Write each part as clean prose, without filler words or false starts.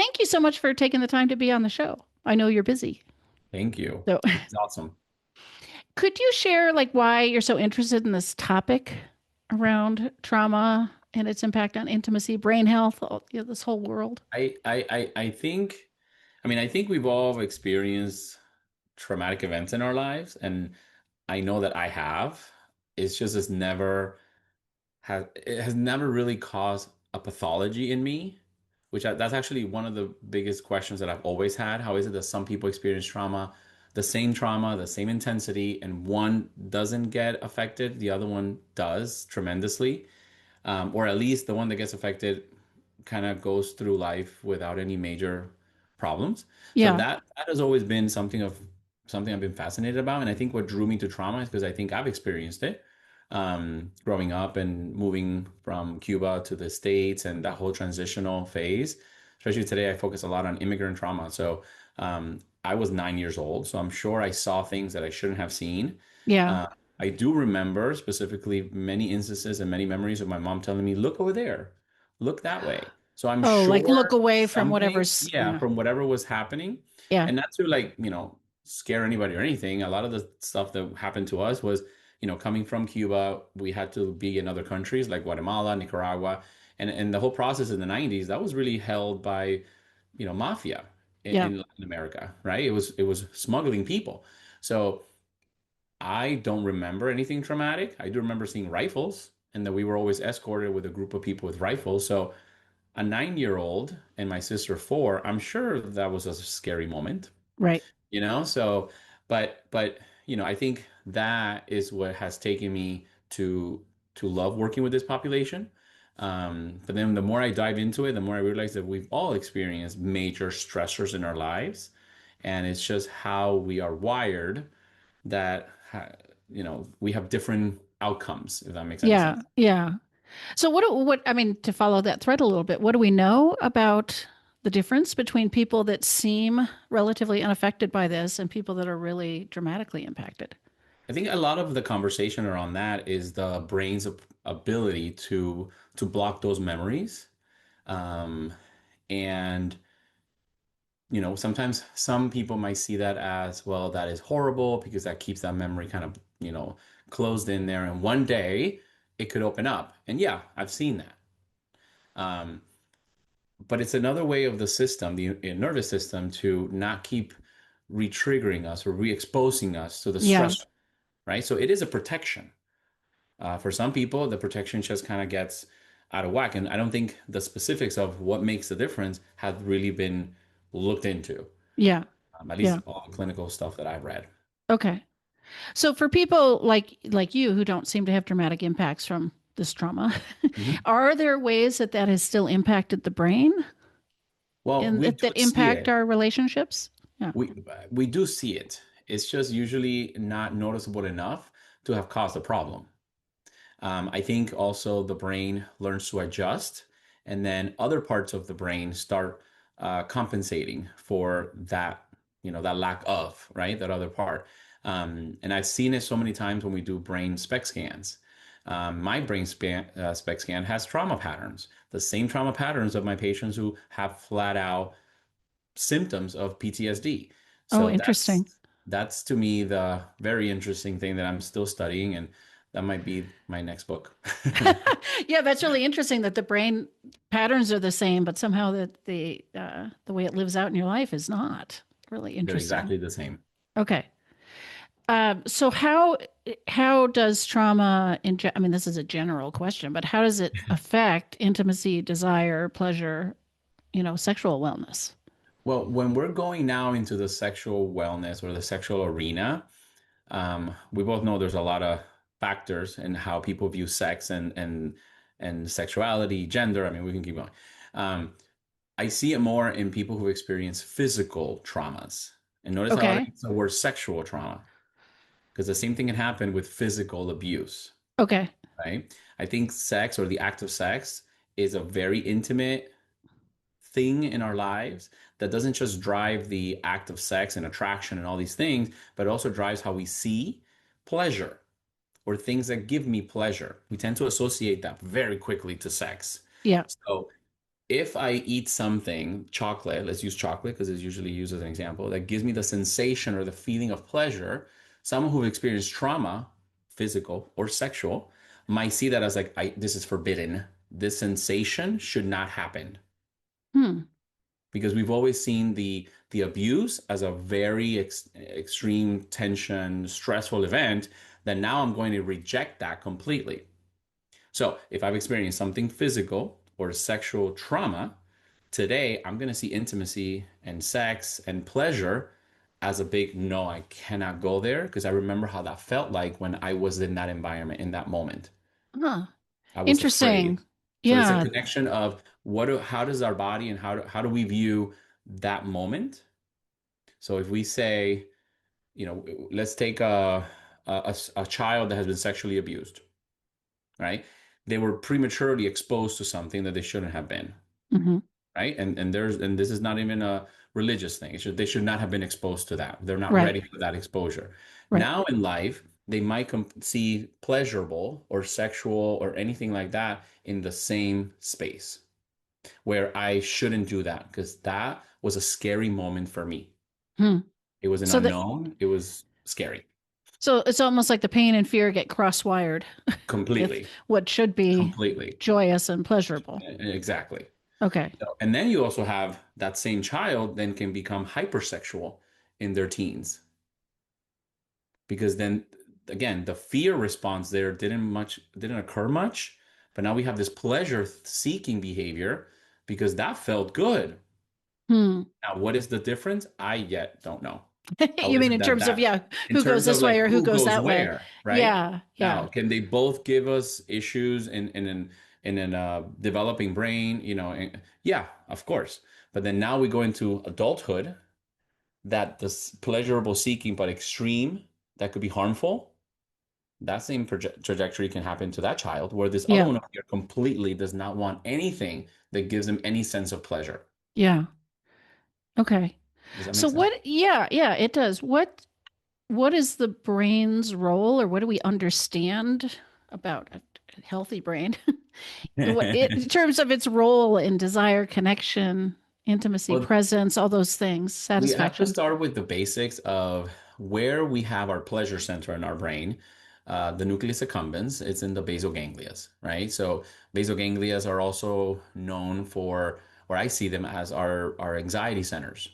thank you so much for taking the time to be on the show. I know you're busy. Thank you. So, It's awesome. could you share like why you're so interested in this topic around trauma and its impact on intimacy, brain health, this whole world? I think, I think we've all experienced traumatic events in our lives, and I know that I have. It's just it has never really caused a pathology in me, that's actually one of the biggest questions that I've always had. How is it that some people experience trauma, the same intensity, and one doesn't get affected, the other one does tremendously, or at least the one that gets affected kind of goes through life without any major problems. So Yeah. that has always been something I've been fascinated about, and I think what drew me to trauma is because I think I've experienced it, growing up and moving from Cuba to the States and that whole transitional phase. Especially today, I focus a lot on immigrant trauma. So I was 9 years old, so I'm sure I saw things that I shouldn't have seen. Yeah. Uh, I do remember specifically many instances and many memories of my mom telling me, "Look over there, look that way." So I'm Oh, like look sure away from something, whatever's, yeah, from whatever was happening, yeah. and not to like, scare anybody or anything. A lot of the stuff that happened to us was, coming from Cuba, we had to be in other countries like Guatemala, Nicaragua, and the whole process in the 90s, that was really held by, mafia Yeah. in Latin America, right? It was smuggling people. So I don't remember anything traumatic. I do remember seeing rifles and that we were always escorted with a group of people with rifles. So a 9 year old and my sister four, I'm sure that was a scary moment, Right. so but I think that is what has taken me to love working with this population. But then the more I dive into it, the more I realize that we've all experienced major stressors in our lives, and it's just how we are wired that we have different outcomes, if that makes any Yeah. sense. Yeah. So I mean, to follow that thread a little bit, what do we know about the difference between people that seem relatively unaffected by this and people that are really dramatically impacted? I think a lot of the conversation around that is the brain's ability to block those memories. Um, and sometimes some people might see that as, well, that is horrible because that keeps that memory kind of, closed in there. And one day it could open up. And yeah, I've seen that. Um, but it's another way of the system, the nervous system, to not keep re-triggering us or re-exposing us to the Yeah. stress, right? So it is a protection. For some people, the protection just kind of gets out of whack. And I don't think the specifics of what makes the difference have really been looked into, Yeah. at least Yeah. all the clinical stuff that I've read. Okay. So for people like you who don't seem to have dramatic impacts from this trauma, Mhm. are there ways that that has still impacted the brain Well, and we do that see impact it. our relationships? Yeah. We do see it. It's just usually not noticeable enough to have caused a problem. I think also the brain learns to adjust, and then other parts of the brain start compensating for that, that lack of, right, that other part. And I've seen it so many times when we do brain spec scans. My spec scan has trauma patterns, the same trauma patterns of my patients who have flat out symptoms of PTSD. Oh, So interesting. that's to me the very interesting thing that I'm still studying, and that might be my next book. Yeah, that's really interesting that the brain patterns are the same, but somehow that the way it lives out in your life is not. Really They're interesting. exactly the same. Okay. So how does trauma I mean, this is a general question, but how does it affect intimacy, desire, pleasure, sexual wellness? Well, when we're going now into the sexual wellness or the sexual arena, we both know there's a lot of factors in how people view sex and sexuality, gender. I mean, we can keep going. Um, I see it more in people who experience physical traumas. And notice how I Okay. use the word sexual trauma, because the same thing can happen with physical abuse, Okay. right? I think sex or the act of sex is a very intimate thing in our lives that doesn't just drive the act of sex and attraction and all these things, but it also drives how we see pleasure or things that give me pleasure. We tend to associate that very quickly to sex. Yeah. So if I eat something, chocolate, let's use chocolate because it's usually used as an example, that gives me the sensation or the feeling of pleasure, someone who experienced trauma, physical or sexual, might see that as like, this is forbidden. This sensation should not happen Hmm. because we've always seen the abuse as a very extreme tension, stressful event. That now I'm going to reject that completely. So if I've experienced something physical or sexual trauma, today I'm going to see intimacy and sex and pleasure as a big no, I cannot go there because I remember how that felt like when I was in that environment in that moment. Huh. I was Interesting. afraid. So it's a Yeah. connection of how does our body and how do we view that moment? So if we say, let's take a child that has been sexually abused, right? They were prematurely exposed to something that they shouldn't have been, Hmm. right? And this is not even a religious thing. They should not have been exposed to that. They're not Right. ready for that exposure. Right. Now in life, they might see pleasurable or sexual or anything like that in the same space where I shouldn't do that because that was a scary moment for me. Hmm. It was an So that unknown. It was scary. so it's almost like the pain and fear get cross-wired with Completely. what should be Completely. joyous and pleasurable. Exactly. Okay. And then you also have that same child then can become hypersexual in their teens because then again the fear response there didn't occur much, but now we have this pleasure seeking behavior because that felt good. Hmm. Now what is the difference? I yet don't know. How You is mean it in that terms of, that yeah, in who goes terms of this like way or who who goes goes that way? where, right? Yeah. Now, Yeah. can they both give us issues in an developing brain? Yeah, of course. But then now we go into adulthood that this pleasurable seeking but extreme that could be harmful. That same trajectory can happen to that child, where this other Yeah. one over here completely does not want anything that gives him any sense of pleasure. Yeah. Okay. Does that So make sense? what, yeah, yeah, it does. What is the brain's role, or what do we understand about a healthy brain? In terms of its role in desire, connection, intimacy, Well, presence, all those things, we have to satisfaction. start with the basics of where we have our pleasure center in our brain. The nucleus accumbens, it's in the basal ganglias, right? So basal ganglias are also known for, or I see them as our anxiety centers.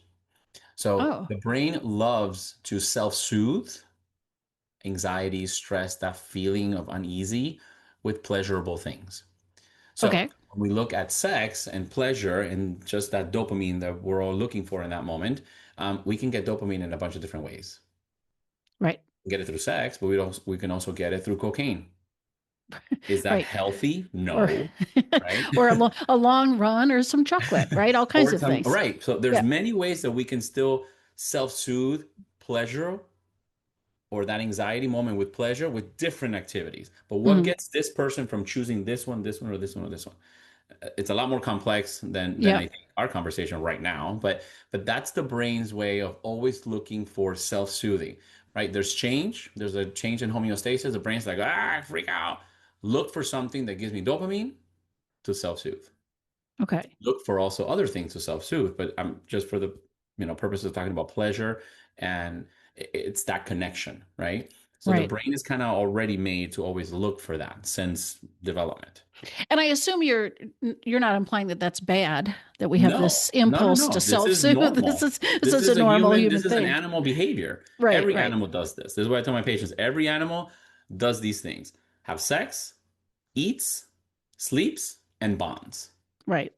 So Oh, the brain loves to self-soothe anxiety, stress, that feeling of uneasy with pleasurable things. So okay. when we look at sex and pleasure and just that dopamine that we're all looking for in that moment, we can get dopamine in a bunch of different ways. Right. We get it through sex, but we can also get it through cocaine. Is that Right. healthy? Or No, right? or a long run or some chocolate, right? All kinds Or of some, things. right. So there's Yeah. many ways that we can still self-soothe pleasure or that anxiety moment with pleasure with different activities. But what Mhm. gets this person from choosing this one, or this one, or this one? It's a lot more complex than I Yep. think our conversation right now. But that's the brain's way of always looking for self-soothing, right? There's change. There's a change in homeostasis. The brain's like, freak out. Look for something that gives me dopamine to self-soothe. Okay. Look for also other things to self-soothe, but I'm just for the purpose of talking about pleasure and it's that connection, right? So the Right. brain is kind of already made to always look for that since development. And I assume you're not implying that that's bad, that we have this No, no, no, impulse to no. This is self-soothe. This normal. is this is a This normal human is an thing. animal behavior. Right, Every right, animal does this. This is what I tell my patients. Every animal does these things. Have sex, eats, sleeps, and bonds. right.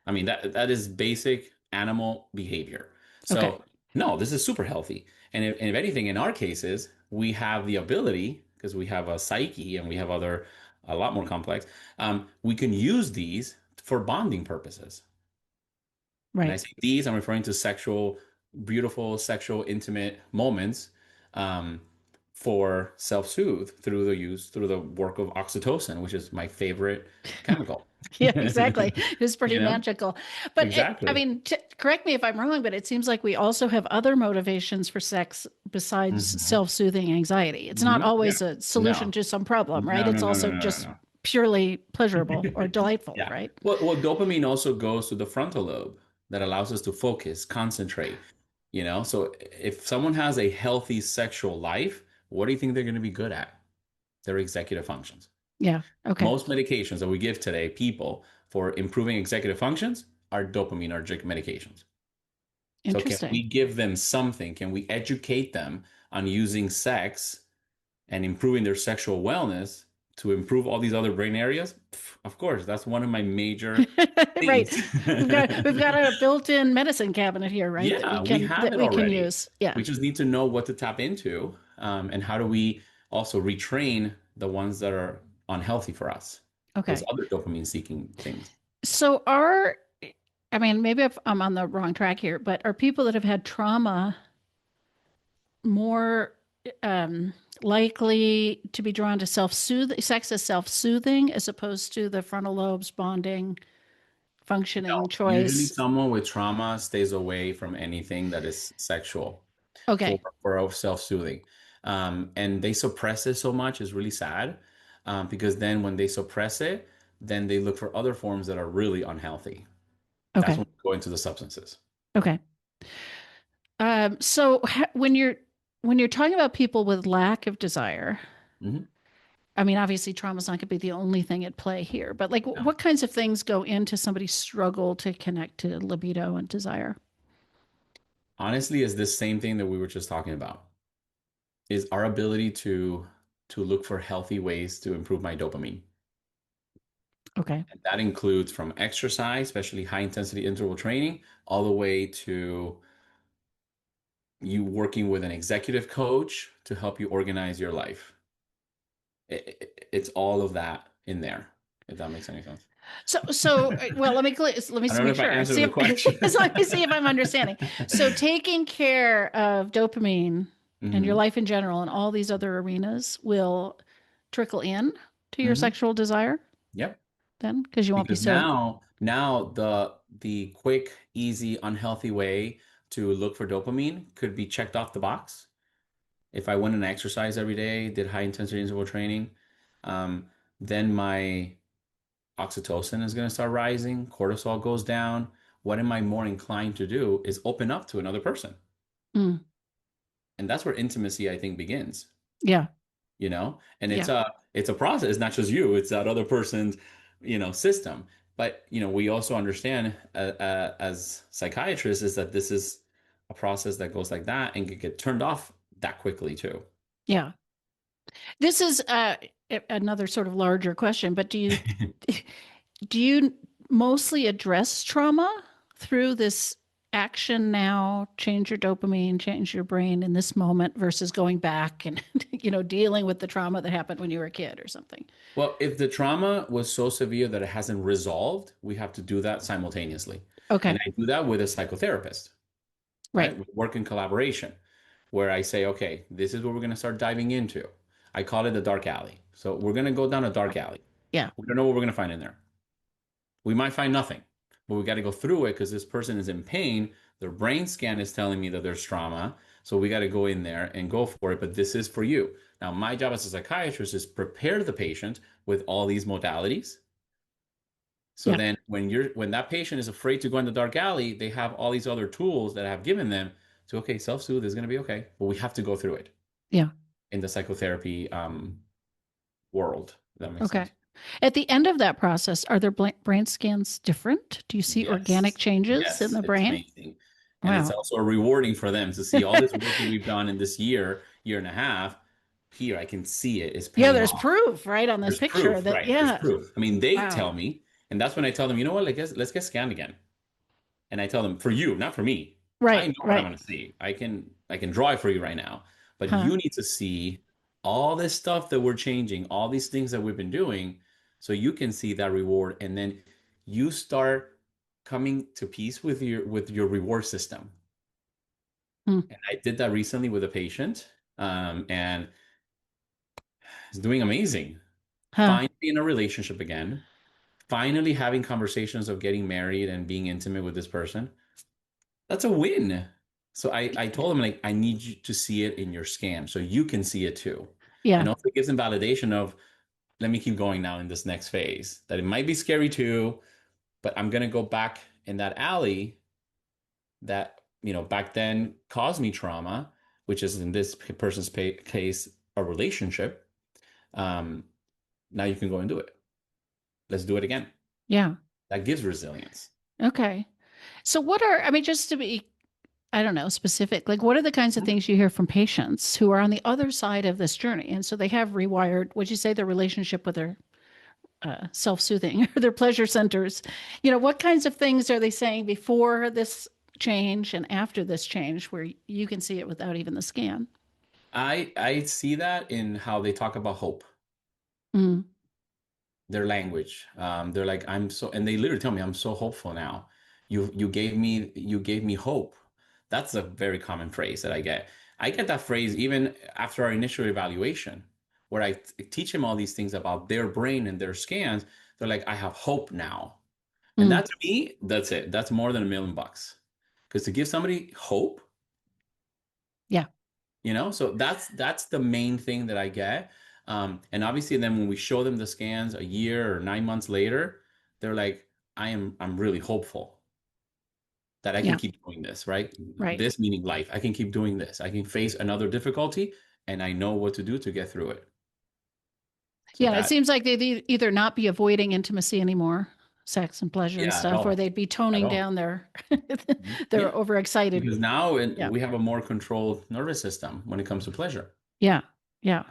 I mean, that is basic animal behavior. Okay. So, no, this is super healthy. And if anything, in our cases, we have the ability, because we have a psyche and we have other, a lot more complex, we can use these for bonding purposes. And I Right. say these, I'm referring to sexual, beautiful, sexual, intimate moments um, for self-soothe through the work of oxytocin, which is my favorite chemical. Yeah, exactly. It's pretty You know? magical. But I Exactly. mean, correct me if I'm wrong, but it seems like we also have other motivations for sex besides Hmm. self-soothing anxiety. It's not Hmm. Yeah. always a solution No. to some problem, right? No, no, It's no, no, also no, no, just no. purely pleasurable or delightful, Yeah. right? Well, dopamine also goes to the frontal lobe that allows us to focus, concentrate, So if someone has a healthy sexual life, what do you think they're going to be good at? Their executive functions. Yeah. Okay. Most medications that we give today, people for improving executive functions are dopaminergic medications. So can Interesting. we give them something? Can we educate them on using sex and improving their sexual wellness to improve all these other brain areas? Of course, that's one of my major Right. things. We've got a built-in medicine cabinet here, right? That we Yeah, we can have that it we can already. use. Yeah. We just need to know what to tap into, and how do we also retrain the ones that are unhealthy for us, those Okay. other dopamine seeking things. So I mean, maybe if I'm on the wrong track here, but are people that have had trauma more um, likely to be drawn to sex as self-soothing as opposed to the frontal lobes bonding, functioning, No, usually choice? someone with trauma stays away from anything that is sexual for Okay. self-soothing. And they suppress it so much is really sad, because then when they suppress it, then they look for other forms that are really unhealthy. That's Okay. when we go into the substances. Okay. When you're talking about people with lack of desire, Mhm. I mean, obviously, trauma is not going to be the only thing at play here, but like, No. what kinds of things go into somebody's struggle to connect to libido and desire? Honestly, is this same thing that we were just talking about, is our ability to look for healthy ways to improve my dopamine. Okay. And that includes from exercise, especially high intensity interval training, all the way to you working with an executive coach to help you organize your life. It's all of that in there, if that makes any sense. Well, let me I don't know make if I sure. answered See the if, question. as long as see if I'm understanding. So, taking care of dopamine and your Hmm. life in general and all these other arenas will trickle in to your Hmm. sexual desire Yep. then, because you won't be Because so. now the quick, easy, unhealthy way to look for dopamine could be checked off the box. If I went and exercised every day, did high intensity interval training, um, then my oxytocin is going to start rising, cortisol goes down. What am I more inclined to do is open up to another person. Mm, And that's where intimacy, I think, begins, yeah, and yeah, it's a process. It's not just you, it's that other person's, system. But, we also understand, as psychiatrists, is that this is a process that goes like that and can get turned off that quickly too. yeah. This is another sort of larger question, but do you mostly address trauma through this action now, change your dopamine, change your brain in this moment versus going back and dealing with the trauma that happened when you were a kid or something? Well, if the trauma was so severe that it hasn't resolved, we have to do that simultaneously. And Okay. I do that with a psychotherapist, right? Right. We work in collaboration where I say, okay, this is what we're going to start diving into. I call it the dark alley. So we're going to go down a dark alley. Yeah. We don't know what we're going to find in there. We might find nothing, but we got to go through it because this person is in pain. Their brain scan is telling me that there's trauma. So we got to go in there and go for it. But this is for you. Now, my job as a psychiatrist is prepare the patient with all these modalities. So Yeah. then when that patient is afraid to go in the dark alley, they have all these other tools that I have given them to, okay, self-soothe is going to be okay, but we have to go through it Yeah. in the psychotherapy world. If that makes Okay. sense. At the end of that process, are their brain scans different? Do you see organic Yes. changes in Yes, the it's brain? amazing. And it's Wow. also rewarding for them to see all this work that we've done in this year and a half. Here, I can see it is Yeah, paying there's off. proof, right, on this There's picture proof, that, right? There's yeah. proof. I mean, they tell Wow. me, and that's when I tell them, you know what, let's get scanned again. And I tell them, for you, not for me. I Right, know what I'm right. going to see. I can draw it for you right now, but Huh. you need to see all this stuff that we're changing, all these things that we've been doing, so you can see that reward, and then you start coming to peace with your reward system. Hmm. And I did that recently with a patient, and he's doing amazing. Huh. Finally in a relationship again, finally having conversations of getting married and being intimate with this person. That's a win. So I told him, like, I need you to see it in your scan so you can see it too. Yeah. And also it gives him validation of let me keep going now in this next phase. That it might be scary too, but I'm gonna go back in that alley that, back then caused me trauma, which is in this person's case a relationship. Um, Now you can go and do it. Let's do it again. Yeah. That gives resilience. Okay. So what are, I mean, just to be, I don't know, specific, like what are the kinds of things you hear from patients who are on the other side of this journey? And so they have rewired, would you say, their relationship with their self-soothing or their pleasure centers? What kinds of things are they saying before this change and after this change where you can see it without even the scan? I see that in how they talk about hope, Mm, their language. They're like, I'm so, and they literally tell me, I'm so hopeful now. You gave me hope. That's a very common phrase that I get. I get that phrase even after our initial evaluation, where I teach them all these things about their brain and their scans. They're like, I have hope now. And mm, that to me, that's it. That's more than $1 million. Because to give somebody hope, yeah, so that's the main thing that I get. And obviously then when we show them the scans a year or 9 months later, they're like, I'm really hopeful that I can yeah, keep doing this, right? right. This meaning life. I can keep doing this. I can face another difficulty and I know what to do to get through it. So Yeah, it that, seems like they'd either not be avoiding intimacy anymore, sex and pleasure and yeah, at stuff, or all. they'd be At toning all. down their their Yeah. overexcited. Because now Yeah, we have a more controlled nervous system when it comes to pleasure. yeah, yeah.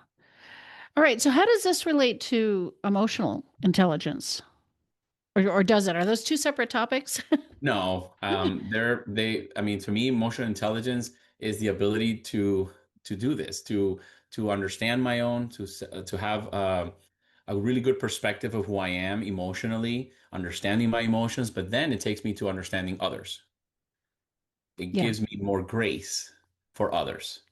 All right. So how does this relate to emotional intelligence? Or does it? Are those two separate topics? No, I mean, to me, emotional intelligence is the ability to do this, to understand my own, to have a really good perspective of who I am emotionally, understanding my emotions, but then it takes me to understanding others. It Yeah. gives me more grace for others.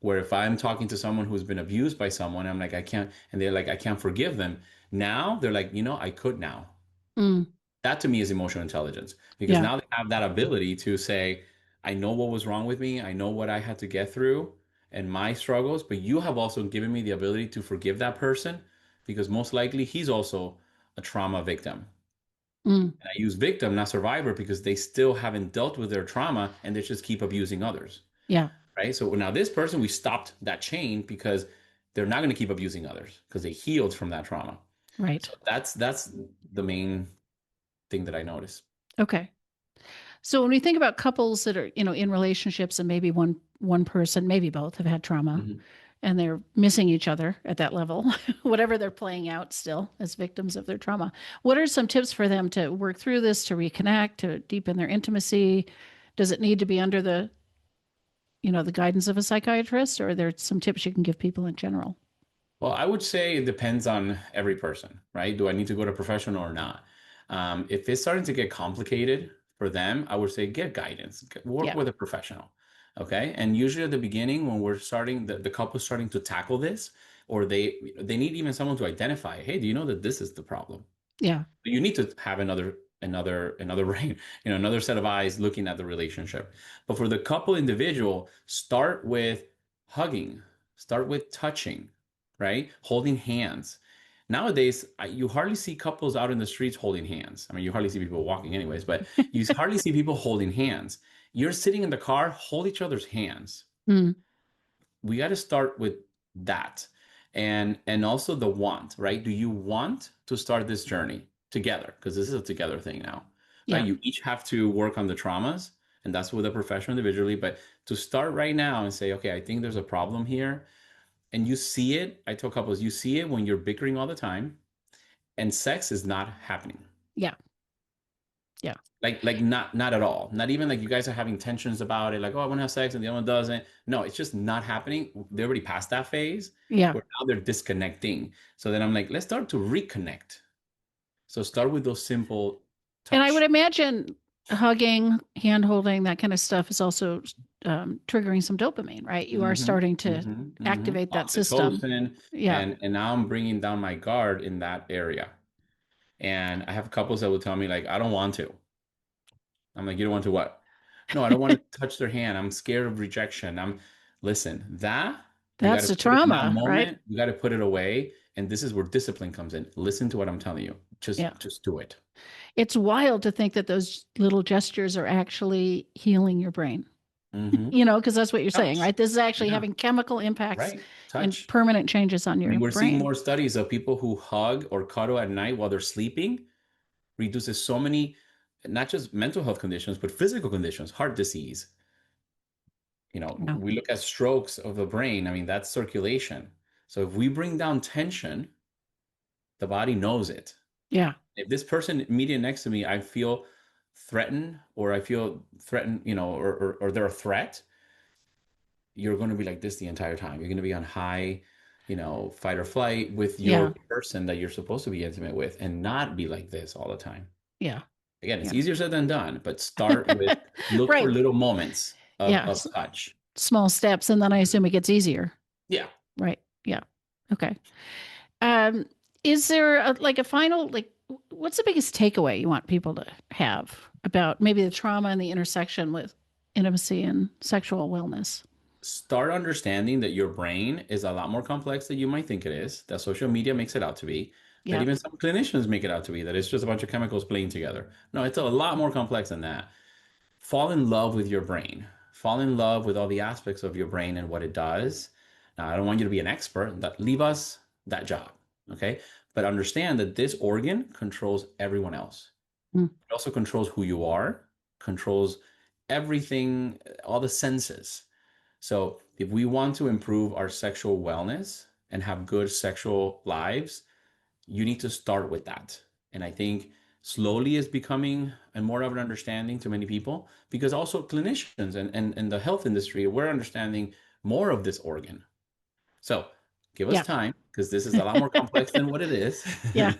Where if I'm talking to someone who's been abused by someone, I'm like, I can't, and they're like, I can't forgive them. Now they're like, I could now. Mm, That to me is emotional intelligence because yeah. now they have that ability to say, I know what was wrong with me. I know what I had to get through and my struggles, but you have also given me the ability to forgive that person because most likely he's also a trauma victim. Mm, And I use victim, not survivor, because they still haven't dealt with their trauma and they just keep abusing others. yeah. Right. So now this person, we stopped that chain because they're not going to keep abusing others because they healed from that trauma. Right. So that's the main thing that I notice. Okay. So when we think about couples that are, in relationships and maybe one person, maybe both have had trauma Mhm. and they're missing each other at that level, whatever they're playing out still as victims of their trauma. What are some tips for them to work through this, to reconnect, to deepen their intimacy? Does it need to be under the guidance of a psychiatrist, or are there some tips you can give people in general? Well, I would say it depends on every person, right? Do I need to go to a professional or not? If it's starting to get complicated for them, I would say get guidance, work Yeah. with a professional. Okay. And usually at the beginning, when we're starting, the couple's starting to tackle this, or they need even someone to identify, hey, do you know that this is the problem? Yeah. You need to have another brain, another set of eyes looking at the relationship. But for the couple individual, start with hugging, start with touching, right? Holding hands. Nowadays, you hardly see couples out in the streets holding hands. I mean, you hardly see people walking anyways, but you hardly see people holding hands. You're sitting in the car, hold each other's hands. Mm, We got to start with that. And also the want, right? Do you want to start this journey together? Because this is a together thing now, right? yeah. You each have to work on the traumas, and that's with a professional individually. But to start right now and say, okay, I think there's a problem here, and you see it. I tell couples, you see it when you're bickering all the time, and sex is not happening. Yeah. Yeah. Like not at all. Not even like you guys are having tensions about it, like, oh, I want to have sex and the other one doesn't. No, it's just not happening. They're already past that phase Yeah. where now they're disconnecting. So then I'm like, let's start to reconnect. So start with those simple And I would touch. imagine hugging, hand holding, that kind of stuff is also triggering some dopamine, right? You are starting to activate that system. Oxytocin, Yeah. and now I'm bringing down my guard in that area. And I have couples that will tell me like, I don't want to. I'm like, you don't want to what? No, I don't want to touch their hand. I'm scared of rejection. Listen, that you got That's to the put it in that trauma, right? moment, you got to put it away And this is where discipline comes in. Listen to what I'm telling you. Yeah. Just do it. It's wild to think that those little gestures are actually healing your brain, Hmm. because that's what you're saying, Touch. right? This is actually Yeah. having chemical impacts Right. and Touch. permanent changes on I mean, your we're seeing brain. more studies of people who hug or cuddle at night while they're sleeping, reduces so many, not just mental health conditions, but physical conditions, heart disease. Yeah. We look at strokes of the brain. I mean, that's circulation. So if we bring down tension, the body knows it. Yeah. If this person immediate next to me, I feel threatened or I feel threatened, or they're a threat, you're going to be like this the entire time. You're going to be on high, fight or flight with your Yeah. person that you're supposed to be intimate with and not be like this all the time. Yeah. Again, it's Yeah. easier said than done, but start with look for Right. little moments of, Yeah. of touch. Small steps. And then I assume it gets easier. Yeah. Right. Yeah. Okay. Um, is there like a final, like, what's the biggest takeaway you want people to have about maybe the trauma and the intersection with intimacy and sexual wellness? Start understanding that your brain is a lot more complex than you might think it is, that social media makes it out to be, that Yeah. even some clinicians make it out to be, that it's just a bunch of chemicals playing together. No, it's a lot more complex than that. Fall in love with your brain. Fall in love with all the aspects of your brain and what it does. Now, I don't want you to be an expert. Leave us that job, okay? But understand that this organ controls everyone else. Mm. It also controls who you are, controls everything, all the senses. So if we want to improve our sexual wellness and have good sexual lives, you need to start with that. And I think slowly is becoming and more of an understanding to many people because also clinicians and the health industry, we're understanding more of this organ. So give us Yeah. time because this is a lot more complex than what it is. Yeah.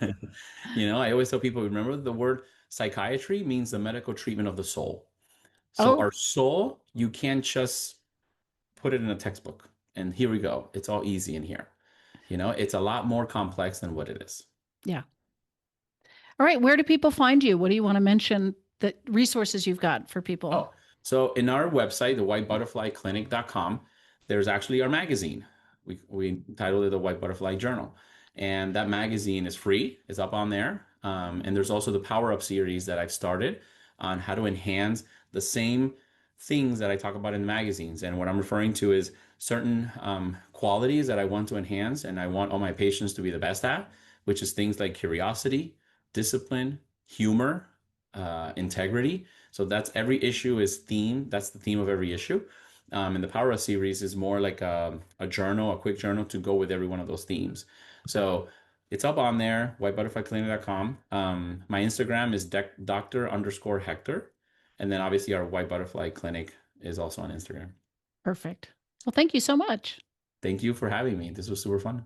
I always tell people, remember the word psychiatry means the medical treatment of the soul. So Oh, our soul, you can't just put it in a textbook and here we go. It's all easy in here. It's a lot more complex than what it is. yeah. All right. Where do people find you? What do you want to mention the resources you've got for people? Oh, so in our website, the whitebutterflyclinic.com, there's actually our magazine. We titled it the White Butterfly Journal. And that magazine is free, it's up on there. And there's also the Power Up series that I've started on how to enhance the same things that I talk about in magazines. And what I'm referring to is certain qualities that I want to enhance and I want all my patients to be the best at, which is things like curiosity, discipline, humor, integrity. So that's every issue is theme. That's the theme of every issue. And the Power Up series is more like a journal, a quick journal to go with every one of those themes. So it's up on there, whitebutterflyclinic.com. My Instagram is Dr_Hector. And then obviously our White Butterfly Clinic is also on Instagram. Perfect. Well, thank you so much. Thank you for having me. This was super fun.